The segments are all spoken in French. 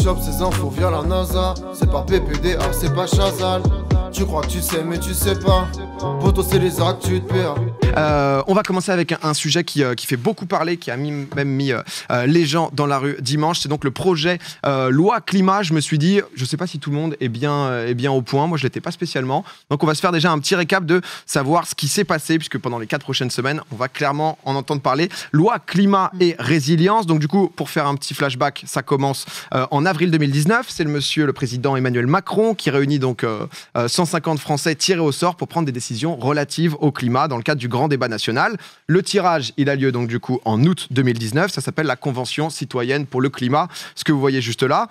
chope ces infos via la NASA. C'est pas PPDA, c'est pas Chazal. Tu crois que tu sais mais tu sais pas. Poto c'est les actus de PA. On va commencer avec un sujet qui fait beaucoup parler, qui a même mis les gens dans la rue dimanche. C'est donc le projet loi climat. Je me suis dit, je sais pas si tout le monde est bien au point. Moi, je l'étais pas spécialement. Donc, on va se faire déjà un petit récap de savoir ce qui s'est passé, puisque pendant les 4 prochaines semaines, on va clairement en entendre parler. Loi climat et résilience. Donc, du coup, pour faire un petit flashback, ça commence en avril 2019. C'est le président Emmanuel Macron qui réunit donc 150 Français tirés au sort pour prendre des décisions relatives au climat dans le cadre du grand débat national. Le tirage, il a lieu donc du coup en août 2019. Ça s'appelle la Convention citoyenne pour le climat. Ce que vous voyez juste là.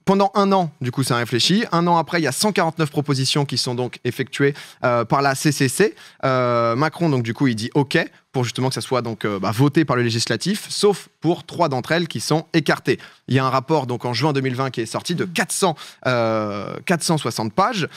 Pendant un an, du coup, ça réfléchit. Un an après, il y a 149 propositions qui sont donc effectuées par la CCC. Macron, donc du coup, il dit OK pour justement que ça soit donc voté par le législatif, sauf pour 3 d'entre elles qui sont écartées. Il y a un rapport donc en juin 2020 qui est sorti de 460 pages,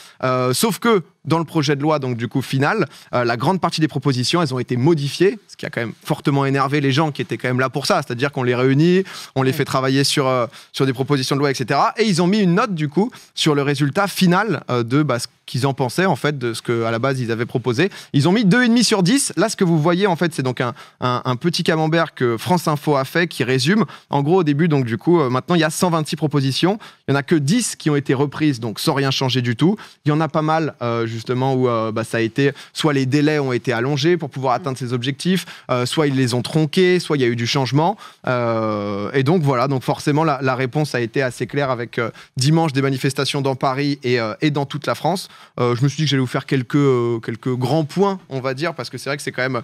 sauf que dans le projet de loi donc du coup final, la grande partie des propositions elles ont été modifiées, ce qui a quand même fortement énervé les gens qui étaient quand même là pour ça, c'est-à-dire qu'on les réunit, on les fait travailler sur des propositions de loi, etc. Et ils ont mis une note du coup sur le résultat final de ce qu'ils en pensaient en fait de ce qu'à la base ils avaient proposé. Ils ont mis 2,5 sur 10. Là, ce que vous voyez en fait, c'est donc un petit camembert que France Info a fait qui résume. En gros, au début, donc du coup, maintenant il y a 126 propositions. Il y en a que 10 qui ont été reprises, donc sans rien changer du tout. Il y en a pas mal justement où ça a été soit les délais ont été allongés pour pouvoir atteindre ces objectifs, soit ils les ont tronqués, soit il y a eu du changement. Et donc voilà, donc forcément la réponse a été assez claire avec dimanche des manifestations dans Paris et dans toute la France. Je me suis dit que j'allais vous faire quelques grands points, on va dire, parce que c'est vrai que c'est quand même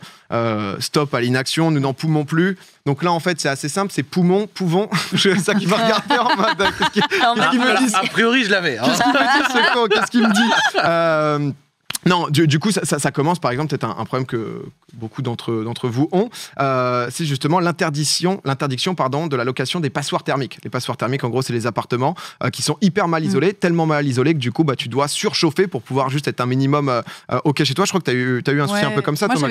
stop à l'inaction, nous n'en pouvons plus. Donc là, en fait, c'est assez simple, c'est poumon, pouvons. C'est ça qui va regarder en mode. Qu'est-ce qu'il me dit a priori, je l'avais. Hein. Qu'est-ce qu'il me dit, ce con ? Qu'est-ce qu'il me dit Non, du coup, ça commence, par exemple, peut-être un problème que beaucoup d'entre vous ont, c'est justement l'interdiction de la location des passoires thermiques. Les passoires thermiques, en gros, c'est les appartements qui sont hyper mal isolés, tellement mal isolés que du coup, tu dois surchauffer pour pouvoir juste être un minimum OK chez toi. Je crois que tu as eu un souci un peu comme ça, moi, toi,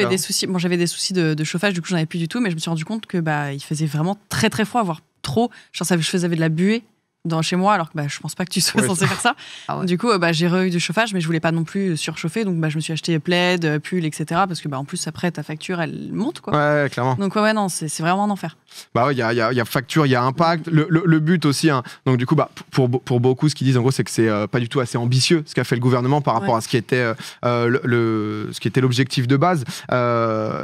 j'avais des soucis de chauffage, du coup, j'en avais plus du tout, mais je me suis rendu compte que il faisait vraiment très très froid, voire trop. Genre, je faisais de la buée chez moi, alors que je pense pas que tu sois censé faire ça. Ah ouais. Du coup, j'ai eu du chauffage, mais je voulais pas non plus surchauffer, donc je me suis acheté plaid, pull, etc. Parce que en plus après ta facture elle monte quoi. Ouais, clairement. Donc non, c'est vraiment un enfer. Il y a facture, il y a impact. Le but aussi, hein, donc du coup, pour beaucoup, ce qu'ils disent en gros, c'est que c'est pas du tout assez ambitieux ce qu'a fait le gouvernement par rapport à ce qui était l'objectif de base.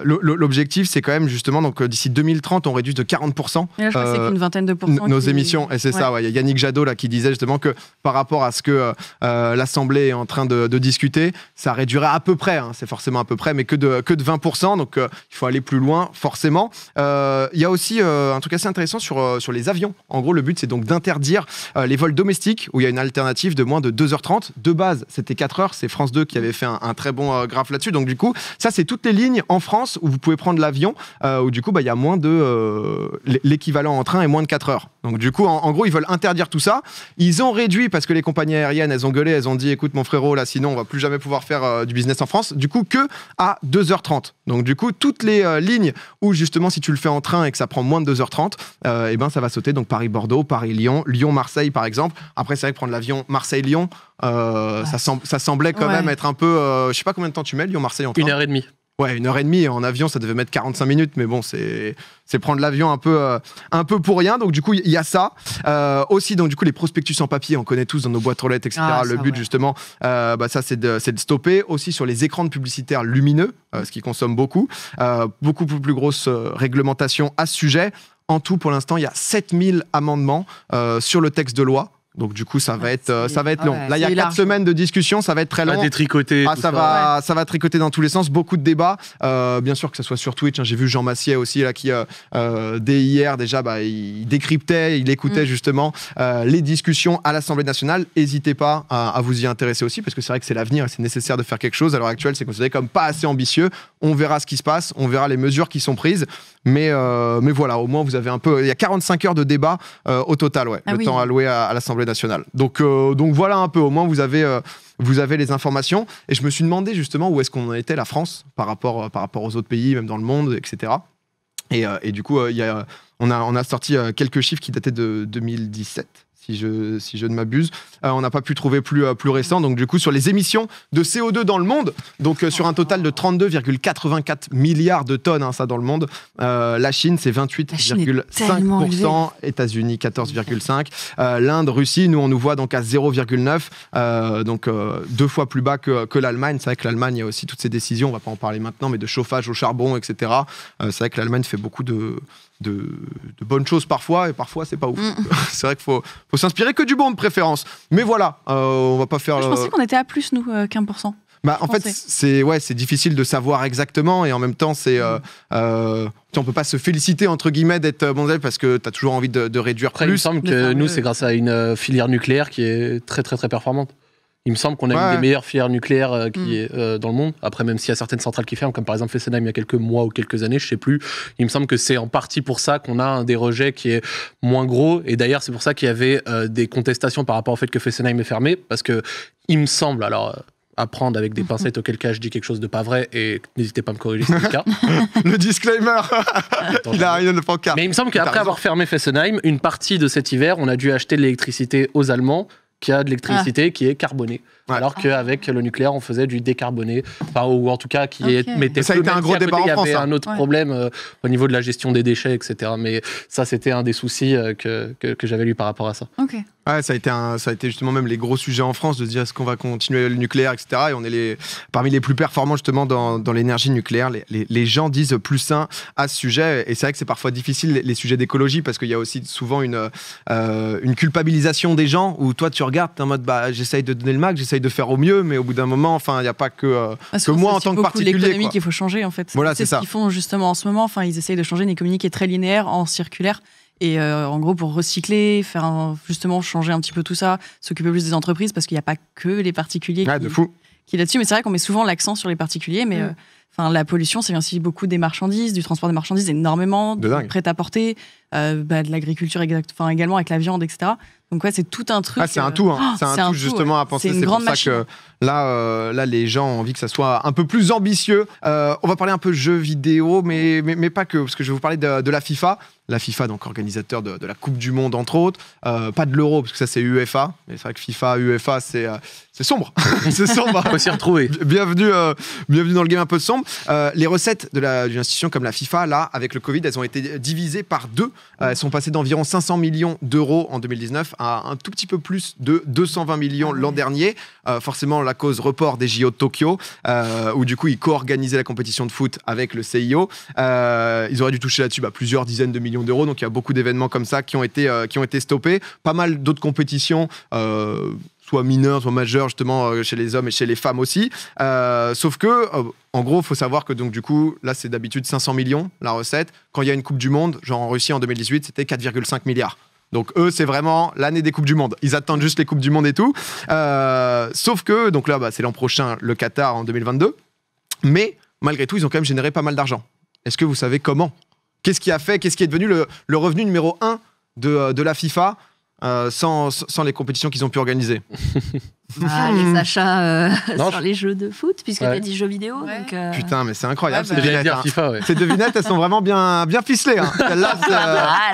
L'objectif, c'est quand même justement donc d'ici 2030, on réduit de 40%. Et là, je crois que c'est qu'une vingtaine de pourcents nos émissions. Et c'est ça. Il y a Yannick Jadot là qui disait justement que par rapport à ce que l'Assemblée est en train de discuter, ça réduirait à peu près. Hein, c'est forcément à peu près, mais que de 20%. Donc il faut aller plus loin, forcément. Il y a aussi un truc assez intéressant sur les avions. En gros, le but, c'est donc d'interdire les vols domestiques où il y a une alternative de moins de 2h30. De base, c'était 4h. C'est France 2 qui avait fait un très bon graphe là-dessus. Donc, du coup, ça, c'est toutes les lignes en France où vous pouvez prendre l'avion, où du coup, il y a moins de... l'équivalent en train est moins de 4 heures. Donc, du coup, en gros, ils veulent interdire tout ça. Ils ont réduit, parce que les compagnies aériennes, elles ont gueulé, elles ont dit, écoute, mon frérot, là, sinon, on va plus jamais pouvoir faire du business en France. Du coup, que à 2h30. Donc, du coup, toutes les lignes où, justement, si tu le fais en train et que ça prend moins de 2h30, ça va sauter. Donc Paris-Bordeaux, Paris-Lyon, Lyon-Marseille par exemple. Après, c'est vrai que prendre l'avion Marseille-Lyon, ça semblait quand même être un peu... je sais pas combien de temps tu mets Lyon-Marseille en train. 1h30. Ouais, 1h30. En avion, ça devait mettre 45 minutes. Mais bon, c'est prendre l'avion un peu pour rien. Donc du coup, il y a ça. Aussi, donc du coup, les prospectus en papier, on connaît tous dans nos boîtes aux lettres, etc. Le but, justement, ça, c'est de stopper. Aussi sur les écrans de publicitaires lumineux, ce qui consomme beaucoup. Beaucoup plus grosse réglementation à ce sujet. En tout, pour l'instant, il y a 7000 amendements sur le texte de loi. Donc du coup, ça va être long. Là, il y a 4 semaines de discussion, ça va être très long. Détricoter. Ça va tricoter dans tous les sens, beaucoup de débats. Bien sûr que ce soit sur Twitch. Hein, j'ai vu Jean Massier aussi là qui dès hier déjà, il décryptait, il écoutait justement les discussions à l'Assemblée nationale. N'hésitez pas à vous y intéresser aussi parce que c'est vrai que c'est l'avenir et c'est nécessaire de faire quelque chose. À l'heure actuelle, c'est considéré comme pas assez ambitieux. On verra ce qui se passe, on verra les mesures qui sont prises. Mais voilà, au moins vous avez un peu. Il y a 45 heures de débat au total, temps alloué à l'Assemblée nationale. Donc voilà un peu. Au moins vous avez les informations. Et je me suis demandé justement où est-ce qu'on en était la France par rapport aux autres pays, même dans le monde, etc. Et du coup, il y a on a sorti quelques chiffres qui dataient de 2017. Si je ne m'abuse. On n'a pas pu trouver plus récent. Donc, du coup, sur les émissions de CO2 dans le monde, donc sur un total de 32,84 milliards de tonnes, ça dans le monde, la Chine, c'est 28,5%, États-Unis, 14,5%, l'Inde, Russie, nous, on nous voit donc à 0,9%, donc 2 fois plus bas que l'Allemagne. C'est vrai que l'Allemagne, il y a aussi toutes ces décisions, on ne va pas en parler maintenant, mais de chauffage au charbon, etc. C'est vrai que l'Allemagne fait beaucoup de bonnes choses parfois, et parfois c'est pas ouf. C'est vrai qu'il faut s'inspirer que du bon de préférence. Mais voilà, on va pas faire... Je pensais qu'on était à plus, nous, qu'1%. En fait, c'est difficile de savoir exactement, et en même temps, on peut pas se féliciter, entre guillemets, d'être bon parce que tu as toujours envie de réduire Après, plus. il me semble que nous, c'est grâce à une filière nucléaire qui est très, très, très performante. Il me semble qu'on a une des meilleures filières nucléaires qui est dans le monde. Après, même s'il y a certaines centrales qui ferment, comme par exemple Fessenheim il y a quelques mois ou quelques années, je sais plus. Il me semble que c'est en partie pour ça qu'on a un des rejets qui est moins gros. Et d'ailleurs, c'est pour ça qu'il y avait des contestations par rapport au fait que Fessenheim est fermé. Parce que, il me semble, alors à prendre avec des pincettes, auquel cas je dis quelque chose de pas vrai, et n'hésitez pas à me corriger si c'est le cas. Le disclaimer. Il a rien de pancarte. Mais il me semble qu'après avoir fermé Fessenheim, une partie de cet hiver, on a dû acheter de l'électricité aux Allemands, qui a de l'électricité qui est carbonée. Ouais. Alors qu'avec le nucléaire, on faisait du décarboné. Enfin, ou en tout cas, qui mettait... Ça a été un gros débat en France. Il y avait un autre problème au niveau de la gestion des déchets, etc. Mais ça, c'était un des soucis que j'avais lu par rapport à ça. Ok. Ouais, ça a été justement même les gros sujets en France, de se dire est-ce qu'on va continuer le nucléaire, etc. Et on est parmi les plus performants justement dans l'énergie nucléaire. Les gens disent plus sain à ce sujet. Et c'est vrai que c'est parfois difficile, les sujets d'écologie, parce qu'il y a aussi souvent une culpabilisation des gens, où toi tu regardes, t'es en mode j'essaye de donner le max, j'essaye de faire au mieux, mais au bout d'un moment, il n'y a pas que moi en tant que particulier. C'est l'économie qu'il faut changer en fait. Voilà, c'est ce qu'ils font justement en ce moment. Ils essayent de changer une économie qui est très linéaire en circulaire. Et en gros, pour recycler, justement changer un petit peu tout ça, s'occuper plus des entreprises, parce qu'il n'y a pas que les particuliers qui là-dessus. Mais c'est vrai qu'on met souvent l'accent sur les particuliers, mais la pollution, c'est aussi beaucoup des marchandises, du transport des marchandises, énormément, de prêt-à-porter, de l'agriculture également avec la viande, etc. Donc c'est tout un truc. C'est un tout, c'est un tout justement à penser. C'est pour ça que là, les gens ont envie que ça soit un peu plus ambitieux. On va parler un peu jeux vidéo, mais pas que, parce que je vais vous parler de la FIFA. La FIFA, donc organisateur de la Coupe du Monde, entre autres. Pas de l'Euro, parce que ça, c'est UEFA. Mais c'est vrai que FIFA, UEFA, c'est sombre. C'est sombre. On va s'y retrouver. Bienvenue dans le game un peu sombre. Les recettes d'une institution comme la FIFA, là, avec le Covid, elles ont été divisées par 2. Elles sont passées d'environ 500 millions d'euros en 2019 à un tout petit peu plus de 220 millions l'an dernier. Forcément, la cause report des JO de Tokyo, où du coup, ils co-organisaient la compétition de foot avec le CIO. Ils auraient dû toucher là-dessus plusieurs dizaines de millions d'euros. Donc, il y a beaucoup d'événements comme ça qui ont été stoppés. Pas mal d'autres compétitions, soit mineures, soit majeures, justement, chez les hommes et chez les femmes aussi. Sauf que, en gros, il faut savoir que, donc, du coup, là, c'est d'habitude 500 millions, la recette. Quand il y a une Coupe du Monde, genre en Russie en 2018, c'était 4,5 milliards. Donc eux, c'est vraiment l'année des Coupes du Monde. Ils attendent juste les Coupes du Monde et tout. Sauf que, donc là, c'est l'an prochain, le Qatar en 2022. Mais, malgré tout, ils ont quand même généré pas mal d'argent. Est-ce que vous savez comment ? Qu'est-ce qui est devenu le revenu numéro 1 de la FIFA sans les compétitions qu'ils ont pu organiser ? Les achats sur les jeux de foot, puisque tu as dit jeux vidéo. Ouais. Donc, Putain, mais c'est incroyable. Ces J'allais devinettes, dire FIFA, ouais. Ces devinettes, elles sont vraiment bien ficelées. Celles-là,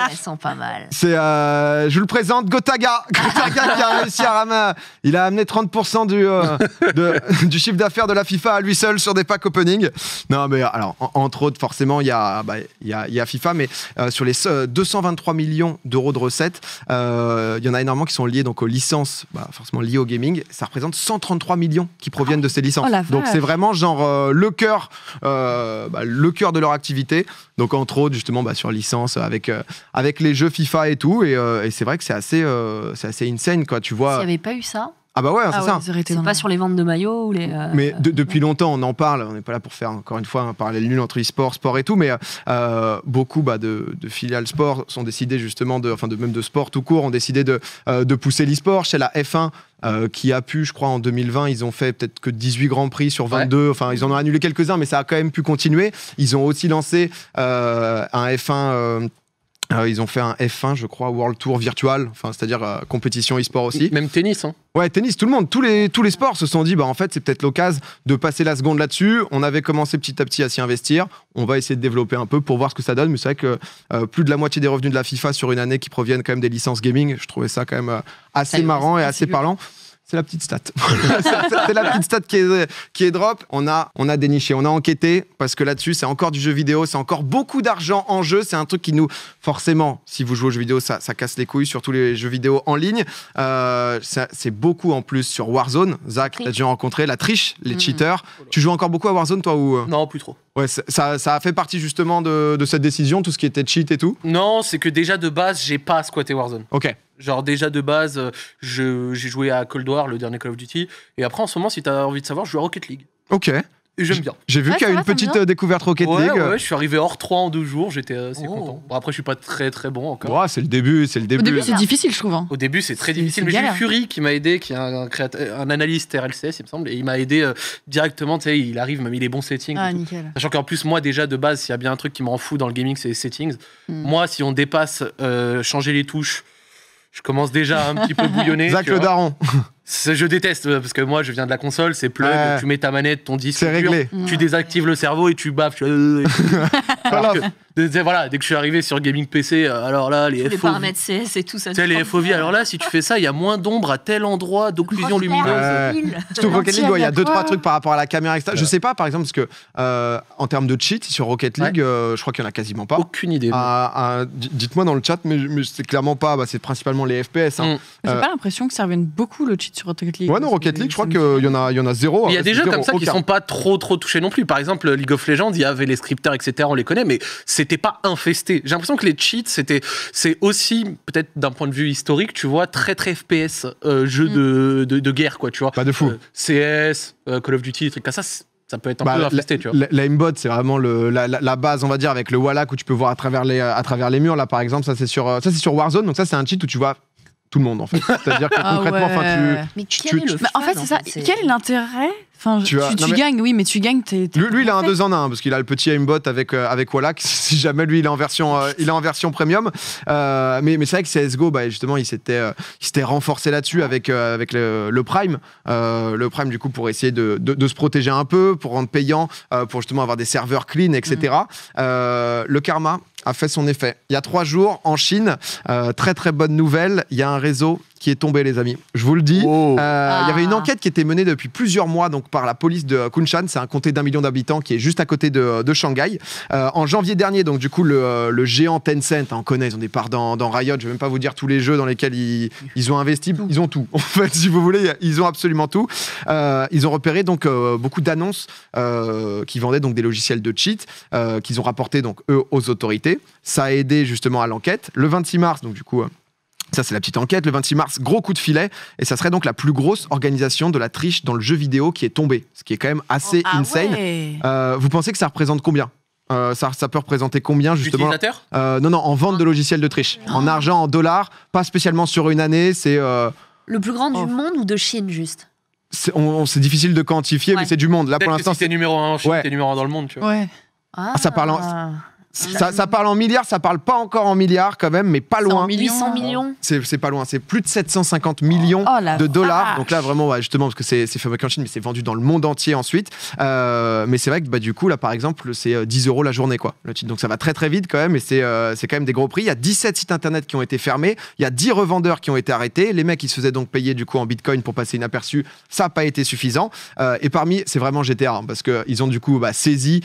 elles sont pas mal. je vous le présente, Gotaga. Gotaga qui a réussi à ramener. Il a amené 30% du chiffre d'affaires de la FIFA à lui seul sur des packs opening. Non, mais alors, entre autres, forcément, il y a FIFA, mais sur les 223 millions d'euros de recettes, il y en a énormément qui sont liés donc aux licences, forcément liées au gaming. Ça représente 133 millions qui proviennent de ces licences. Donc c'est vraiment genre le cœur de leur activité. Donc entre autres justement sur licence avec les jeux FIFA et tout. Et c'est vrai que c'est assez insane quoi. Tu vois. S'il n'y avait pas eu ça. Ah bah ouais, c'est ça. C'est pas sur les ventes de maillots ou les. Mais depuis longtemps, on en parle. On n'est pas là pour faire encore une fois un parallèle nul entre e-sport, sport et tout, mais beaucoup de filiales sport sont décidées justement même de sport tout court, ont décidé de pousser l'e-sport. Chez la F1, qui a pu, je crois, en 2020, ils ont fait peut-être que 18 grands prix sur 22. Enfin, ils en ont annulé quelques-uns, mais ça a quand même pu continuer. Ils ont aussi lancé un F1. Ils ont fait un F1, je crois, World Tour virtual, enfin, c'est-à-dire compétition e-sport aussi. Même tennis, hein. Ouais, tennis, tout le monde, tous les sports se sont dit, en fait, c'est peut-être l'occasion de passer la seconde là-dessus. On avait commencé petit à petit à s'y investir. On va essayer de développer un peu pour voir ce que ça donne. Mais c'est vrai que plus de la moitié des revenus de la FIFA sur une année qui proviennent quand même des licences gaming, je trouvais ça quand même assez marrant et assez parlant. C'est la petite stat. C'est la petite stat qui est drop. On a déniché, on a enquêté, parce que là-dessus, c'est encore du jeu vidéo, c'est encore beaucoup d'argent en jeu. C'est un truc qui nous, forcément, si vous jouez aux jeux vidéo, ça casse les couilles, surtout les jeux vidéo en ligne. C'est beaucoup en plus sur Warzone. Zach, t'as déjà rencontré la triche, les cheaters. Tu joues encore beaucoup à Warzone, toi ou... Non, plus trop. Ouais, ça a fait partie justement de cette décision, tout ce qui était cheat et tout. Non, c'est que déjà de base, j'ai pas squatté Warzone. Ok. Genre déjà de base, j'ai joué à Cold War, le dernier Call of Duty. Et après, en ce moment, si t'as envie de savoir, je joue à Rocket League. Ok. Et j'aime bien. J'ai vu qu'il y a une petite découverte Rocket League. Ouais, je suis arrivé hors 3 en 2 jours, j'étais assez content. Bon, après, je suis pas très très bon encore. Ouais, c'est le début. Au début, c'est difficile, je trouve. Hein. Au début, c'est très difficile. Mais j'ai eu Fury qui m'a aidé, qui est un analyste RLCS, il me semble. Et il m'a aidé directement, tu sais, il arrive, m'a mis les bons settings. Ah, nickel. Sachant qu'en plus, moi, déjà, de base, s'il y a bien un truc qui me rend fou dans le gaming, c'est les settings. Moi, si on dépasse changer les touches, je commence déjà un petit peu bouillonner. Zach le daron. Je déteste, parce que moi je viens de la console, c'est plug, tu mets ta manette, ton disque, c'est réglé. Tu désactives le cerveau et tu baffes. Voilà, dès que je suis arrivé sur gaming PC, alors là, les FOV, paramètres CS et tout ça. Les FOV, alors là, si tu fais ça, il y a moins d'ombre à tel endroit, d'occlusion lumineuse. Surtout Rocket League, il y a 2-3 trucs par rapport à la caméra, etc. Je sais pas, par exemple, parce que en termes de cheat sur Rocket League, je crois qu'il y en a quasiment pas. Aucune idée. Dites-moi dans le chat, mais c'est clairement pas. C'est principalement les FPS. Hein. J'ai pas l'impression que ça revienne beaucoup le cheat sur Rocket League. Ouais, non, Rocket League, je crois qu'il y en a zéro. Il y a des jeux comme ça qui sont pas trop touchés non plus. Par exemple, League of Legends, il y avait les scripters, etc. On les connaît, mais c'était pas infesté. J'ai l'impression que les cheats, c'est aussi, peut-être d'un point de vue historique, tu vois, très FPS, jeu de guerre, quoi, tu vois. Pas de fou. CS, Call of Duty, des trucs comme ça. Ça peut être un peu infesté, tu vois. L'aimbot, c'est vraiment la base, on va dire, avec le Wallach où tu peux voir à travers les murs, là, par exemple. Ça, c'est sur Warzone. Donc ça, c'est un cheat où tu vois tout le monde, en fait. C'est-à-dire que concrètement, mais quel est le fun, en fait, c'est ça. Quel est l'intérêt? Enfin, tu gagnes, oui, mais tu gagnes. Lui, il a un 2 en 1 parce qu'il a le petit aimbot avec Wallach. Si jamais lui, il est en version premium. Mais c'est vrai que CS:GO, justement, il s'était renforcé là-dessus avec le Prime. Le Prime, du coup, pour essayer de se protéger un peu, pour rendre payant, pour justement avoir des serveurs clean, etc. Le karma a fait son effet. Il y a 3 jours, en Chine, très très bonne nouvelle, il y a un réseau qui est tombé, les amis. Je vous le dis. Il y avait une enquête qui était menée depuis plusieurs mois donc par la police de Kunshan. C'est un comté d'1 million d'habitants qui est juste à côté de Shanghai. En janvier dernier, donc du coup, le géant Tencent, on connaît, ils ont des parts dans Riot. Je vais même pas vous dire tous les jeux dans lesquels ils ont investi. Ils ont tout. En fait, si vous voulez, ils ont absolument tout. Ils ont repéré donc beaucoup d'annonces qui vendaient donc des logiciels de cheat qu'ils ont rapporté donc eux aux autorités. Ça a aidé justement à l'enquête. Le 26 mars, donc du coup. Ça, c'est la petite enquête. Le 26 mars, gros coup de filet. Et ça serait donc la plus grosse organisation de la triche dans le jeu vidéo qui est tombée. Ce qui est quand même assez insane. Ouais. Vous pensez que ça représente combien ? Ça peut représenter combien, justement ? Utilisateurs ? Non, en vente de logiciels de triche. En argent, en dollars. Pas spécialement sur une année. C'est... Le plus grand du monde ou de Chine, juste ? C'est difficile de quantifier, mais c'est du monde. Là, pour l'instant, si t'es numéro 1 en Chine, t'es numéro 1 dans le monde, tu vois. Ouais. Ça parle en... Ça parle en milliards, ça parle pas encore en milliards quand même, mais pas loin. 800 millions. C'est pas loin, c'est plus de 750 millions de dollars. Donc là, vraiment, justement, parce que c'est fabriqué en Chine, mais c'est vendu dans le monde entier ensuite. Mais c'est vrai que du coup, là, par exemple, c'est 10 € la journée, quoi. Le titre. Donc ça va très très vite quand même, et c'est quand même des gros prix. Il y a 17 sites internet qui ont été fermés, il y a 10 revendeurs qui ont été arrêtés. Les mecs, ils se faisaient donc payer du coup en bitcoin pour passer inaperçu. Ça n'a pas été suffisant. Et parmi, c'est vraiment GTA, hein, parce qu'ils ont du coup saisi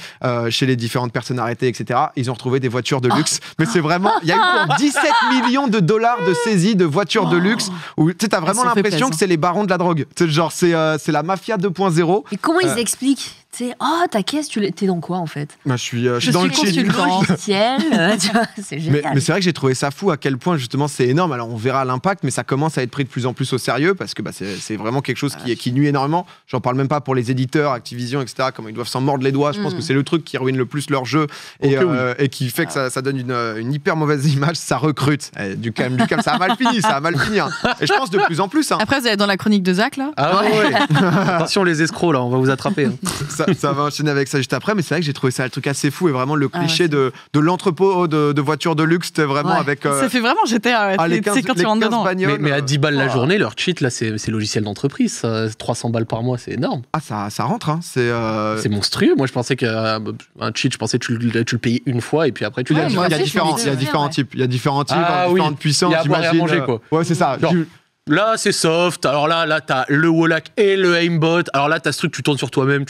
chez les différentes personnes arrêtées, etc. Ils ont retrouvé des voitures de luxe, mais c'est vraiment, il y a eu 17 millions de dollars de saisie de voitures de luxe, où tu as vraiment l'impression que c'est les barons de la drogue. Genre, c'est la mafia 2.0. Et comment ils expliquent? Ta caisse, t'es dans quoi en fait? Je suis dans le chill. C'est génial. Mais c'est vrai que j'ai trouvé ça fou à quel point justement c'est énorme. Alors on verra l'impact, mais ça commence à être pris de plus en plus au sérieux parce que c'est vraiment quelque chose qui nuit énormément. J'en parle même pas pour les éditeurs, Activision, etc. Comment ils doivent s'en mordre les doigts. Je pense que c'est le truc qui ruine le plus leur jeu et qui fait que ça donne une hyper mauvaise image. Ça recrute. Du calme, ça a mal fini. Hein. Et je pense de plus en plus. Hein. Après, vous allez dans la chronique de Zach là. Ah ouais. Attention les escrocs là, on va vous attraper. Hein. ça va enchaîner avec ça juste après, mais c'est vrai que j'ai trouvé ça le truc assez fou et vraiment le cliché de l'entrepôt de voitures de luxe, c'était vraiment avec. Ça fait vraiment GTA, quand tu rentres dedans. Mais à 10 balles la journée, leur cheat, là, c'est logiciel d'entreprise. 300 balles par mois, c'est énorme. Ah, ça rentre, hein. C'est monstrueux. Moi, je pensais qu'un cheat, que tu le payais une fois et puis après, tu l'as. Il y a différents types. Il y a différents types, différentes puissances. Il y a à boire et à manger, quoi. Ouais, c'est ça. Genre, là, c'est soft. Alors là, t'as le Wallach et le aimbot. Alors là, t'as ce truc, tu tournes sur toi-même.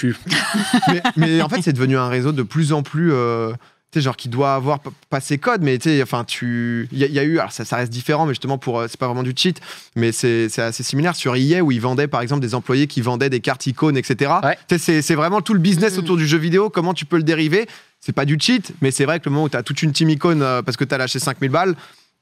mais en fait, c'est devenu un réseau de plus en plus. Tu sais, genre qui doit avoir pas ses codes, mais tu sais, enfin, il y a eu. Alors ça reste différent, mais justement, c'est pas vraiment du cheat, mais c'est assez similaire sur EA où ils vendaient, par exemple, des employés qui vendaient des cartes icônes, etc. Ouais. Tu sais, c'est vraiment tout le business autour du jeu vidéo, comment tu peux le dériver. C'est pas du cheat, mais c'est vrai que le moment où t'as toute une team icône parce que t'as lâché 5000 balles.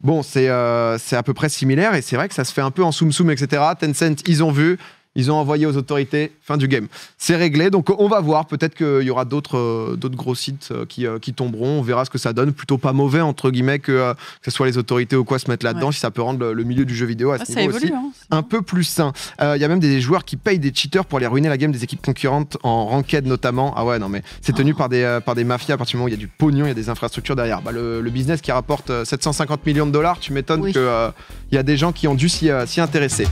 Bon, c'est à peu près similaire et c'est vrai que ça se fait un peu en soum-soum, etc. Tencent, ils ont vu, ils ont envoyé aux autorités, fin du game. C'est réglé, donc on va voir. Peut-être qu'il y aura d'autres gros sites qui tomberont. On verra ce que ça donne. Plutôt pas mauvais, entre guillemets, que ce soit les autorités ou quoi se mettre là-dedans, si ça peut rendre le milieu du jeu vidéo à ce niveau évolue, aussi un peu plus sain. Il y a même des joueurs qui payent des cheaters pour aller ruiner la game des équipes concurrentes en ranked notamment. Ah ouais, non mais c'est tenu par des mafias à partir du moment où il y a du pognon, il y a des infrastructures derrière. Le business qui rapporte 750 millions de dollars, tu m'étonnes qu'il y a des gens qui ont dû s'y intéresser.